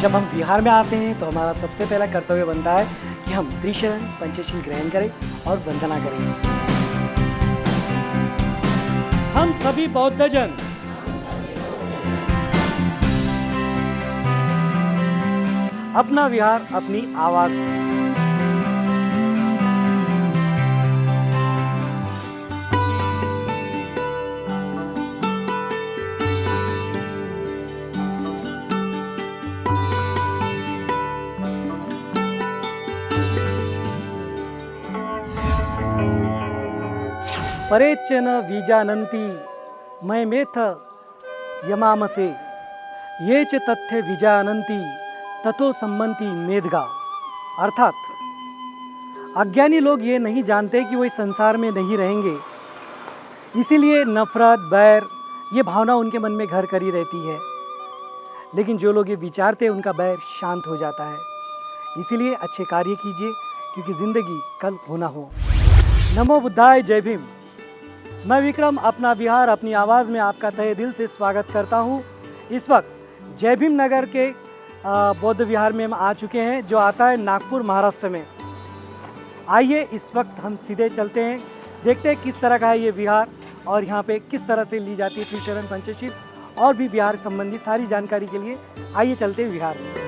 जब हम विहार में आते हैं तो हमारा सबसे पहला कर्तव्य बनता है कि हम त्रिशरण पंचशील ग्रहण करें और वंदना करें। हम सभी बौद्धजन अपना विहार अपनी आवाज परेचन विजानन्ति मयमेथ यमामसे ये च तथ्य विजानन्ति ततो सम्मन्ति मेदगा। अर्थात अज्ञानी लोग ये नहीं जानते कि वो इस संसार में नहीं रहेंगे, इसीलिए नफरत बैर ये भावना उनके मन में घर करी रहती है। लेकिन जो लोग ये विचारते हैं उनका बैर शांत हो जाता है। इसीलिए अच्छे कार्य कीजिए क्योंकि ज़िंदगी कल हो ना हो। नमो बुद्धाय, जय भीम। मैं विक्रम अपना विहार अपनी आवाज़ में आपका तहे दिल से स्वागत करता हूँ। इस वक्त जय भीम नगर के बौद्ध विहार में हम आ चुके हैं, जो आता है नागपुर, महाराष्ट्र में। आइए इस वक्त हम सीधे चलते हैं, देखते हैं किस तरह का है ये विहार और यहाँ पे किस तरह से ली जाती है त्रिशरण पंचशील और भी विहार संबंधी सारी जानकारी के लिए आइए चलते हैं विहार में।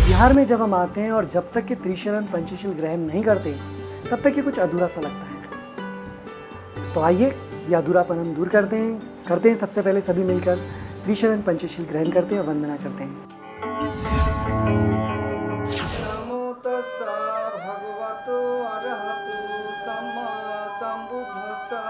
बिहार में जब हम आते हैं और जब तक कि त्रिशरण पंचशील ग्रहण नहीं करते तब तक ये कुछ अधूरा सा लगता है। तो आइए ये अधूरापन हम दूर करते हैं सबसे पहले सभी मिलकर त्रिशरण पंचशील ग्रहण करते हैं और वंदना करते हैं। नमो तस्सा भगवतो अरहतो सम्मा सम्बुद्धस्सा।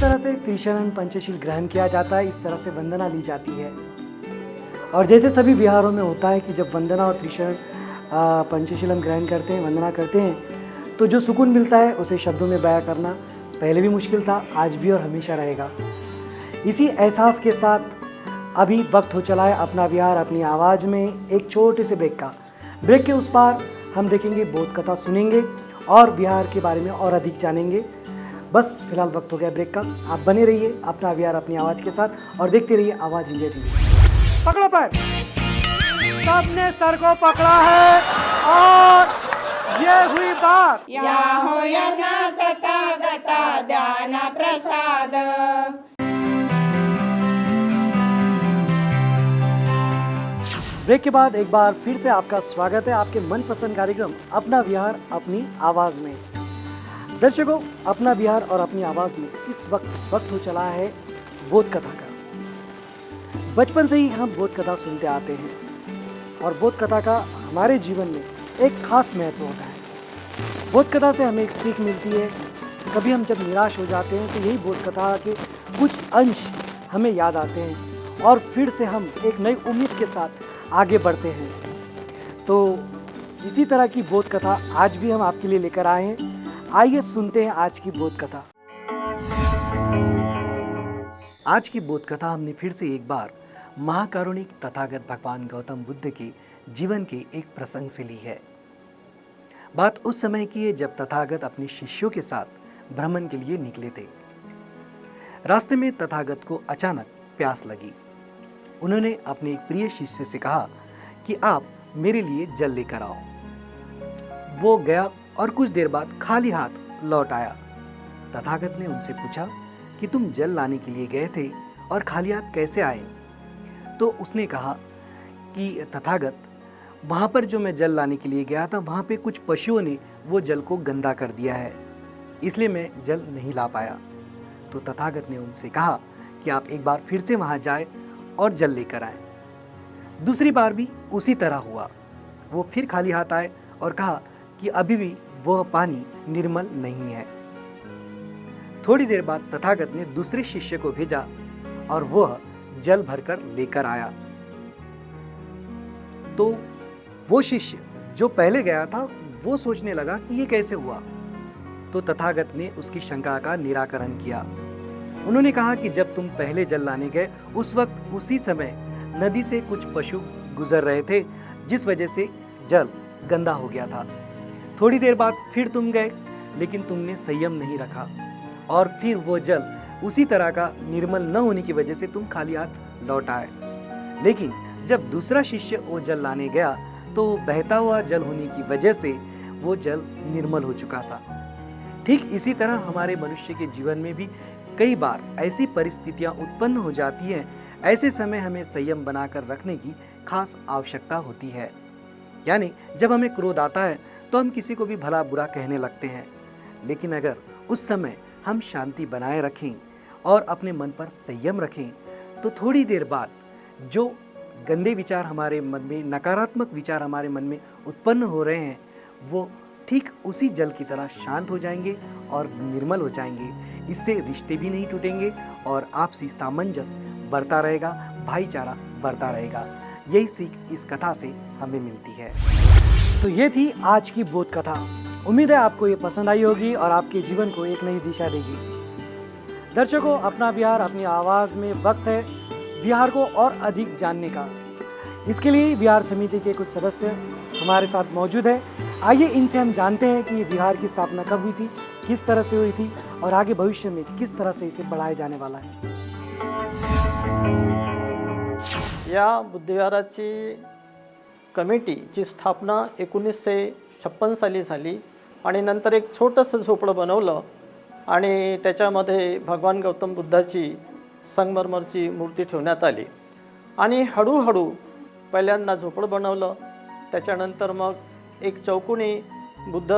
तरह से त्रिशरण पंचशील ग्रहण किया जाता है, इस तरह से वंदना ली जाती है। और जैसे सभी विहारों में होता है कि जब वंदना और त्रिशरण पंचशीलम ग्रहण करते हैं, वंदना करते हैं, तो जो सुकून मिलता है उसे शब्दों में बयां करना पहले भी मुश्किल था, आज भी और हमेशा रहेगा। इसी एहसास के साथ अभी वक्त हो चला है अपना विहार अपनी आवाज़ में एक छोटे से ब्रेक का। ब्रेक के उस पार हम देखेंगे, बोध कथा सुनेंगे और विहार के बारे में और अधिक जानेंगे। बस फिलहाल वक्त हो गया ब्रेक का। आप बने रहिए अपना विहार अपनी आवाज़ के साथ और देखते रहिए आवाज़ इंडिया टीवी। पकड़ो पैर, सबने सर को पकड़ा है और ये हुई बात। या होयना तथागता ध्यान प्रसाद। ब्रेक के बाद एक बार फिर से आपका स्वागत है आपके मनपसंद कार्यक्रम अपना विहार अपनी आवाज़ में। दर्शकों, अपना विहार और अपनी आवाज़ में इस वक्त हो चला है बोध कथा का। बचपन से ही हम बोध कथा सुनते आते हैं और बोध कथा का हमारे जीवन में एक खास महत्व होता है। बोध कथा से हमें एक सीख मिलती है। कभी हम जब निराश हो जाते हैं तो यही बोध कथा के कुछ अंश हमें याद आते हैं और फिर से हम एक नई उम्मीद के साथ आगे बढ़ते हैं। तो इसी तरह की बोध कथा आज भी हम आपके लिए लेकर आए हैं। आइए सुनते हैं आज की बोध कथा। आज की बोध कथा हमने फिर से एक बार महाकारुणिक तथागत भगवान गौतम बुद्ध के जीवन के एक प्रसंग से ली है। बात उस समय की है जब तथागत अपने शिष्यों के साथ भ्रमण के लिए निकले थे। रास्ते में तथागत को अचानक प्यास लगी। उन्होंने अपने एक प्रिय शिष्य से कहा कि आप मेरे लिए जल लेकर आओ। वो गया और कुछ देर बाद खाली हाथ लौट आया। तथागत ने उनसे पूछा कि तुम जल लाने के लिए गए थे और खाली हाथ कैसे आए? तो उसने कहा कि तथागत, वहाँ पर जो मैं जल लाने के लिए गया था वहाँ पे कुछ पशुओं ने वो जल को गंदा कर दिया है, इसलिए मैं जल नहीं ला पाया। तो तथागत ने उनसे कहा कि आप एक बार फिर से वहाँ जाए और जल लेकर आए। दूसरी बार भी उसी तरह हुआ। वो फिर खाली हाथ आए और कहा कि अभी भी वह पानी निर्मल नहीं है। थोड़ी देर बाद तथागत ने दूसरे शिष्य को भेजा और वह जल भरकर लेकर आया। तो वो शिष्य जो पहले गया था वो सोचने लगा कि ये कैसे हुआ। तो तथागत ने उसकी शंका का निराकरण किया। उन्होंने कहा कि जब तुम पहले जल लाने गए उस वक्त उसी समय नदी से कुछ पशु गुजर रहे थे, जिस वजह से जल गंदा हो गया था। थोड़ी देर बाद फिर तुम गए, लेकिन तुमने संयम नहीं रखा और फिर वो जल उसी तरह का निर्मल न होने की वजह से तुम खाली हाथ लौट आए। लेकिन जब दूसरा शिष्य वो जल लाने गया तो बहता हुआ जल होने की वजह से वो जल निर्मल हो चुका था। ठीक इसी तरह हमारे मनुष्य के जीवन में भी कई बार ऐसी परिस्थितियां उत्पन्न हो जाती हैं। ऐसे समय हमें संयम बनाकर रखने की खास आवश्यकता होती है। यानी जब हमें क्रोध आता है तो हम किसी को भी भला बुरा कहने लगते हैं, लेकिन अगर उस समय हम शांति बनाए रखें और अपने मन पर संयम रखें तो थोड़ी देर बाद जो गंदे विचार हमारे मन में, नकारात्मक विचार हमारे मन में उत्पन्न हो रहे हैं, वो ठीक उसी जल की तरह शांत हो जाएंगे और निर्मल हो जाएंगे। इससे रिश्ते भी नहीं टूटेंगे और आपसी सामंजस्य बढ़ता रहेगा, भाईचारा बढ़ता रहेगा। यही सीख इस कथा से हमें मिलती है। तो ये थी आज की बोध कथा। उम्मीद है आपको ये पसंद आई होगी और आपके जीवन को एक नई दिशा देगी। दर्शकों, अपना विहार अपनी आवाज़ में वक्त है विहार को और अधिक जानने का। इसके लिए विहार समिति के कुछ सदस्य हमारे साथ मौजूद है। आइए इनसे हम जानते हैं कि ये विहार की स्थापना कब हुई थी, किस तरह से हुई थी और आगे भविष्य में किस तरह से इसे बढ़ाया जाने वाला है। या बुद्धविहाराची कमिटीची स्थापना 1956 साली झाली आणि नंतर एक छोटंसं झोपडं बनवलं आणि त्याच्यामध्ये भगवान गौतम बुद्धाची संगमरमरची मूर्ती ठेवण्यात आली आणि हळूहळू पहिल्यांदा झोपडं बनवलं, त्याच्यानंतर मग एक चौकोनी बुद्ध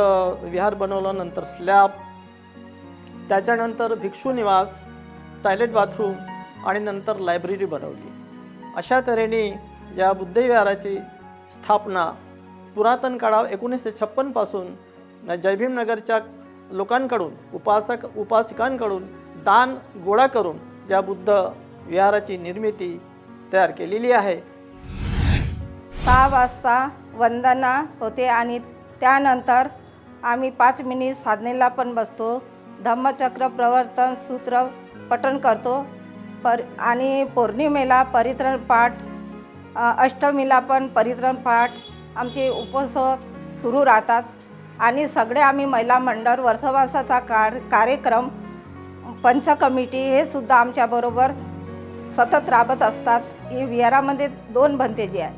विहार बनवलं, नंतर स्लॅब, त्याच्यानंतर भिक्षू निवास, टॉयलेट बाथरूम आणि नंतर लायब्ररी बनवली। अशा तऱ्हेने या बुद्ध विहाराची स्थापना पुरातन काळात 1956 पासून जयभीमनगरच्या लोकांकडून, उपासकांकडून दान गोळा करून या बुद्ध विहाराची निर्मिती तयार केलेली आहे. 6 वाजता वंदना होते आणि त्यानंतर आम्ही 5 मिनिट साधनेला पण बसतो. धम्मचक्र प्रवर्तन सूत्र पठण करतो. आणि पौर्णिमेला परित्रण पाठ, अष्टमीला पण परित्रण पाठ, आमचे उपवास सुरू राहतात. आणि सगळे आम्ही महिला मंडळ वर्षवासाचा कार्यक्रम पंच कमिटी हे सुद्धा आमच्याबरोबर सतत राबत असतात. ही विहारामध्ये 2 भंतेजी आहे.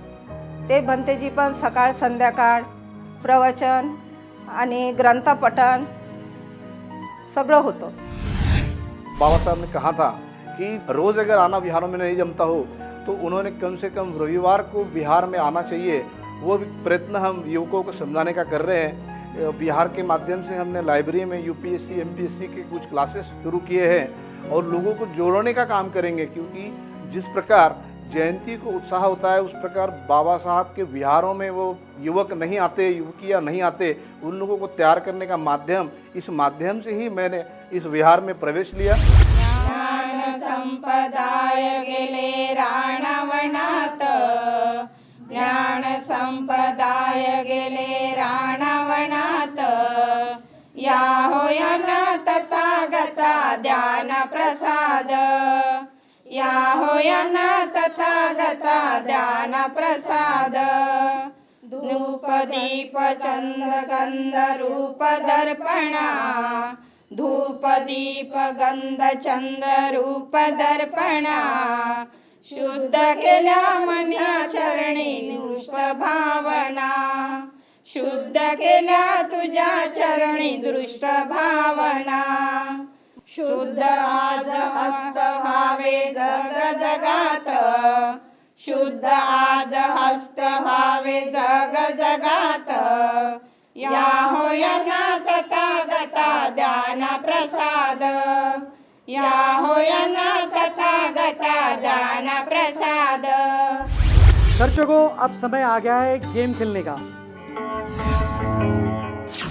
ते भंतेजी पण सकाळ संध्याकाळ प्रवचन आणि ग्रंथपठण सगळं होतं. बाबा साहब ने कहा था कि रोज़ अगर आना विहारों में नहीं जमता हो तो उन्होंने कम से कम रविवार को विहार में आना चाहिए. वो भी प्रयत्न हम युवकों को समझाने का कर रहे हैं. विहार के माध्यम से हमने लाइब्रेरी में यूपीएससी एमपीएससी के कुछ क्लासेस शुरू किए हैं और लोगों को जोड़ने का काम करेंगे, क्योंकि जिस प्रकार जयंती को उत्साह होता है उस प्रकार बाबा साहब के विहारों में वो युवक नहीं आते, युवकियाँ नहीं आते, उन लोगों को तैयार करने का माध्यम, इस माध्यम से ही मैंने इस विहार में प्रवेश लिया. ज्ञान संपदाय गेले राणवनात, ज्ञान संपदाय गेले राणवनात, या होयना तथागता ध्यान प्रसाद, या होयना तथागता ध्यान प्रसाद. धूप दीप चंद गंध रूप दर्पणा, धूप दीप गंध चंद रूप दर्पणा, शुद्ध केल्या मन्या चरणी दृष्ट भावना, शुद्ध केल्या तुझ्या चरणी दृष्ट भावना. शुद्ध आज हस्त व्हावे जग जगात, शुद्ध आज हस्त व्हावे जग जगात, या होयना तथागता ध्यान प्रसाद, या होयना तथागता ध्यान प्रसाद. दर्शकों, अब समय आ गया है गेम खेलने का.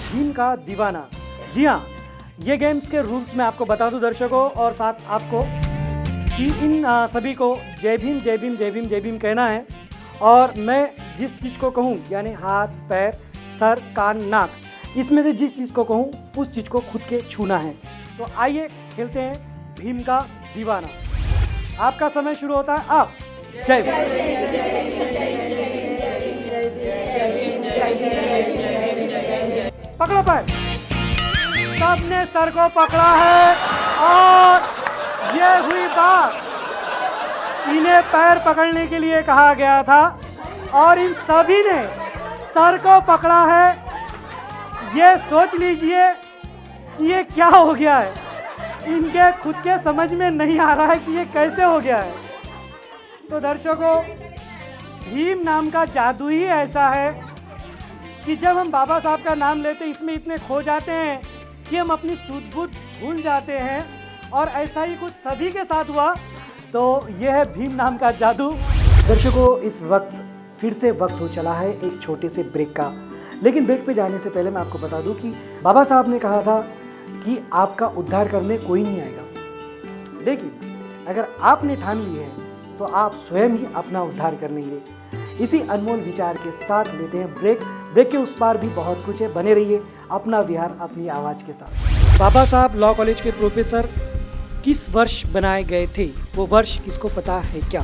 भीम का दीवाना. जी हाँ, ये गेम्स के रूल्स मैं आपको बता दूं दर्शकों, और साथ आपको कि इन सभी को जय भीम जय भीम जय भीम जय भीम कहना है. और मैं जिस चीज़ को कहूँ, यानी हाथ पैर सर कान नाक, इसमें से जिस चीज़ को कहूँ उस चीज़ को खुद के छूना है. तो आइए खेलते हैं भीम का दीवाना. आपका समय शुरू होता है अब. जय भीम. पकड़ो पैर. सबने सर को पकड़ा है और ये हुई बात. इन्हें पैर पकड़ने के लिए कहा गया था और इन सभी ने सर को पकड़ा है. ये सोच लीजिए कि ये क्या हो गया है. इनके खुद के समझ में नहीं आ रहा है कि ये कैसे हो गया है. तो दर्शकों, भीम नाम का जादू ही ऐसा है कि जब हम बाबा साहब का नाम लेते इसमें इतने खो जाते हैं कि हम अपनी सूझ बूझ भूल जाते हैं. और ऐसा ही कुछ सभी के साथ हुआ. तो यह है भीम नाम का जादू. दर्शकों, इस वक्त फिर से वक्त हो चला है एक छोटे से ब्रेक का. लेकिन ब्रेक पे जाने से पहले मैं आपको बता दूं कि बाबा साहब ने कहा था कि आपका उद्धार करने कोई नहीं आएगा. लेकिन अगर आपने ठान ली है तो आप स्वयं ही अपना उद्धार कर लेंगे. इसी अनमोल विचार के साथ लेते हैं ब्रेक. ब्रेक के उस पार भी बहुत कुछ है. बने रहिए अपना विहार अपनी आवाज़ के साथ. बाबा साहब लॉ कॉलेज के प्रोफेसर किस वर्ष बनाए गए थे? वो वर्ष किसको पता है क्या?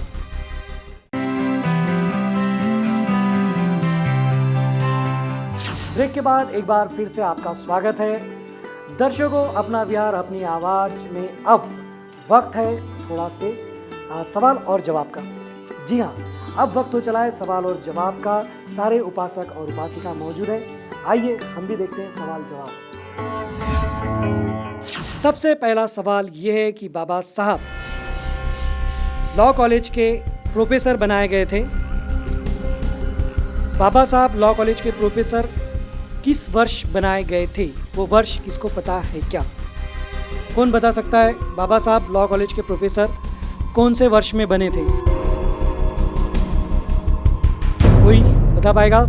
ब्रेक के बाद एक बार फिर से आपका स्वागत है. दर्शकों, अपना विहार अपनी आवाज़ में अब वक्त है थोड़ा से सवाल और जवाब का. जी हाँ, अब वक्त हो चला है सवाल और जवाब का. सारे उपासक और उपासिका मौजूद हैं. आइए हम भी देखते हैं सवाल जवाब. सबसे पहला सवाल ये है कि बाबा साहब लॉ कॉलेज के प्रोफेसर बनाए गए थे. बाबा साहब लॉ कॉलेज के प्रोफेसर किस वर्ष बनाए गए थे? वो वर्ष किसको पता है क्या? कौन बता सकता है बाबा साहब लॉ कॉलेज के प्रोफेसर कौन से वर्ष में बने थे? कोई बता पाएगा?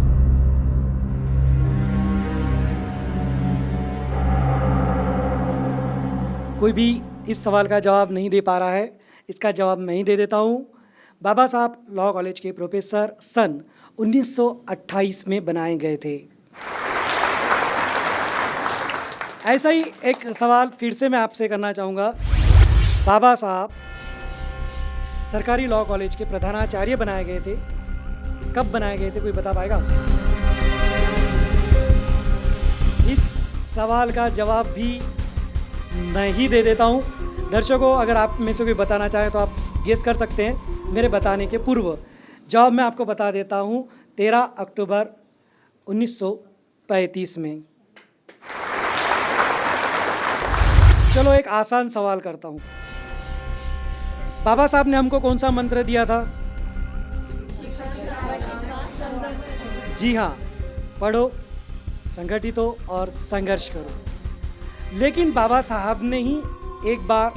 कोई भी इस सवाल का जवाब नहीं दे पा रहा है, इसका जवाब मैं ही दे देता हूँ। बाबा साहब लॉ कॉलेज के प्रोफेसर सन 1928 में बनाए गए थे। ऐसा ही एक सवाल फिर से मैं आपसे करना चाहूँगा। बाबा साहब सरकारी लॉ कॉलेज के प्रधानाचार्य बनाए गए थे, कब बनाए गए थे, कोई बता पाएगा? इस सवाल का जवाब भी मैं ही दे देता हूँ। दर्शकों, अगर आप में से कोई बताना चाहे तो आप गेस कर सकते हैं मेरे बताने के पूर्व। जवाब मैं आपको बता देता हूँ, 13 अक्टूबर 1935 में। चलो एक आसान सवाल करता हूँ। बाबा साहब ने हमको कौन सा मंत्र दिया था? जी हाँ, पढ़ो, संगठित हो और संघर्ष करो। लेकिन बाबा साहब ने ही एक बार,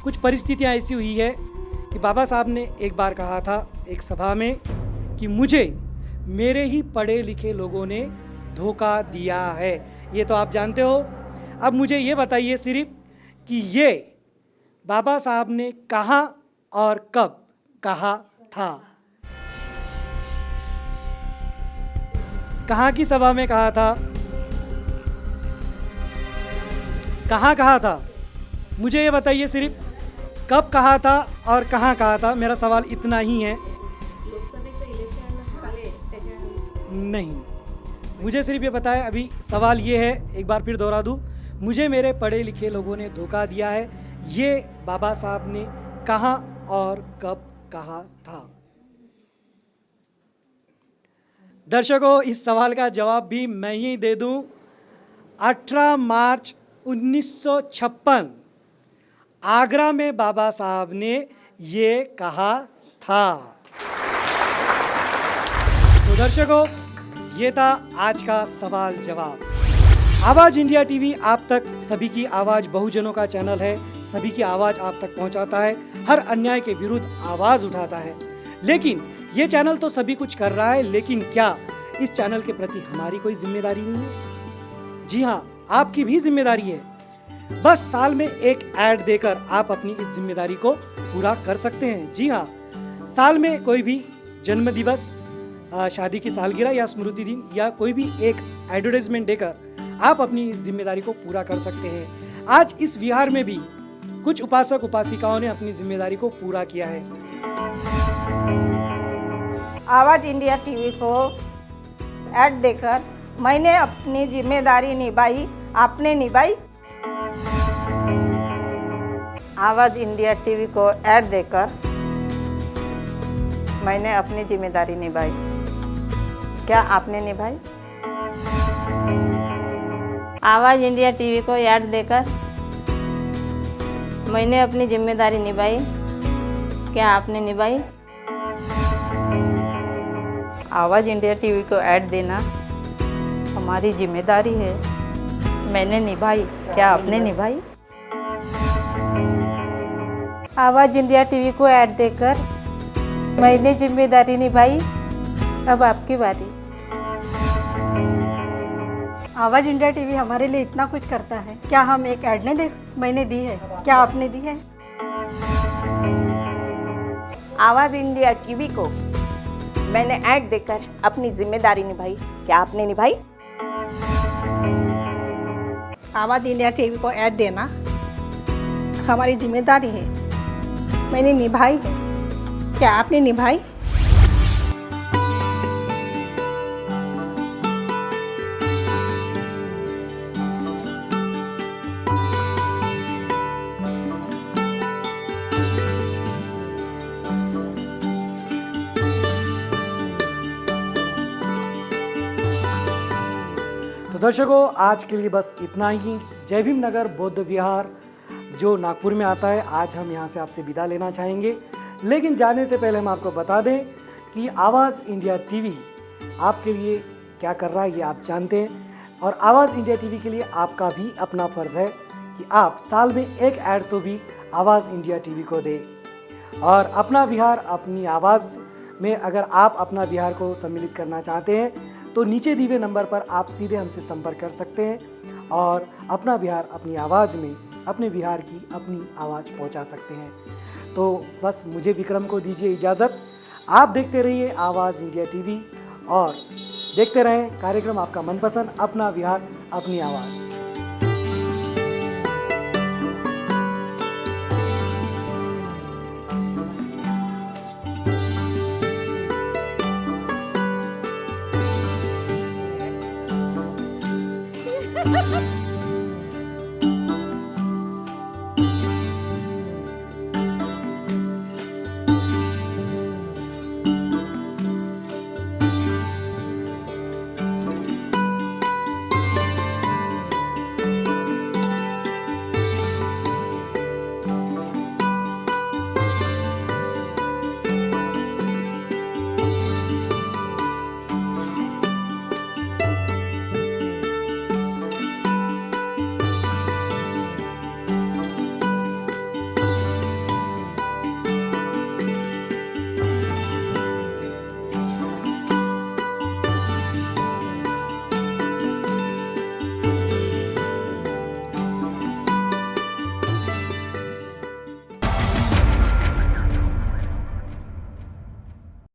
कुछ परिस्थितियाँ ऐसी हुई है कि बाबा साहब ने एक बार कहा था एक सभा में कि मुझे मेरे ही पढ़े लिखे लोगों ने धोखा दिया है। ये तो आप जानते हो। अब मुझे ये बताइए सिर्फ कि ये बाबा साहब ने कहाँ और कब कहा था? कहाँ की सभा में कहा था? कहाँ कहा था? मुझे ये बताइए सिर्फ कब कहा था और कहाँ कहा था। मेरा सवाल इतना ही है। नहीं, मुझे सिर्फ ये बताएं। अभी सवाल ये है, एक बार फिर दोहरा दूँ, मुझे मेरे पढ़े लिखे लोगों ने धोखा दिया है, ये बाबा साहब ने कहाँ और कब कहा था? दर्शकों, इस सवाल का जवाब भी मैं ही दे दूं। 18 मार्च 1956 आगरा में बाबा साहब ने ये कहा था। तो दर्शकों, ये था आज का सवाल जवाब। आवाज़ इंडिया टीवी आप तक सभी की आवाज़, बहुजनों का चैनल है, सभी की आवाज़ आप तक पहुंचाता है, हर अन्याय के विरुद्ध आवाज़ उठाता है। लेकिन ये चैनल तो सभी कुछ कर रहा है, लेकिन क्या इस चैनल के प्रति हमारी कोई जिम्मेदारी नहीं है? जी हाँ, आपकी भी जिम्मेदारी है। बस साल में एक ऐड देकर आप अपनी इस जिम्मेदारी को पूरा कर सकते हैं। जी हाँ, साल में कोई भी जन्म दिवस, शादी की सालगिरह या स्मृति दिन या कोई भी एक एडवर्टाइजमेंट देकर आप अपनी इस जिम्मेदारी को पूरा कर सकते हैं। आज इस विहार में भी कुछ उपासक उपासिकाओं ने अपनी जिम्मेदारी को पूरा किया है। आवाज़ इंडिया टीवी को ऐड देकर मैंने अपनी जिम्मेदारी निभाई, आपने निभाई? आवाज़ इंडिया टीवी को ऐड देकर मैंने अपनी जिम्मेदारी निभाई, क्या आपने निभाई? आवाज़ इंडिया टीवी को ऐड देकर मैंने अपनी जिम्मेदारी निभाई, क्या आपने निभाई? आवाज़ इंडिया टीवी को ऐड देना हमारी जिम्मेदारी है, मैंने निभाई, क्या आपने निभाई? आवाज़ इंडिया टीवी को ऐड देकर मैंने जिम्मेदारी निभाई, अब आपकी बारी। आवाज़ इंडिया टीवी हमारे लिए इतना कुछ करता है, क्या हम एक ऐड नहीं दे? मैंने दी है, क्या आपने दी है? आवाज़ इंडिया टीवी को मैंने ऐड देकर अपनी जिम्मेदारी निभाई, क्या आपने निभाई? आवाज़ इंडिया टीवी को ऐड देना हमारी जिम्मेदारी है, मैंने निभाई है, क्या आपने निभाई? तो दर्शकों, आज के लिए बस इतना ही। जय भीम नगर बौद्ध विहार जो नागपुर में आता है, आज हम यहाँ से आपसे विदा लेना चाहेंगे। लेकिन जाने से पहले हम आपको बता दें कि आवाज़ इंडिया टीवी आपके लिए क्या कर रहा है, ये आप जानते हैं। और आवाज़ इंडिया टीवी के लिए आपका भी अपना फ़र्ज़ है कि आप साल में एक ऐड तो भी आवाज़ इंडिया टीवी को दें। और अपना बिहार अपनी आवाज़ में अगर आप अपना बिहार को सम्मिलित करना चाहते हैं तो नीचे दिए नंबर पर आप सीधे हमसे संपर्क कर सकते हैं और अपना बिहार अपनी आवाज़ में अपने बिहार की अपनी आवाज़ पहुंचा सकते हैं। तो बस मुझे विक्रम को दीजिए इजाज़त। आप देखते रहिए आवाज़ इंडिया टीवी और देखते रहें कार्यक्रम आपका मनपसंद, अपना बिहार अपनी आवाज़। Ha ha ha!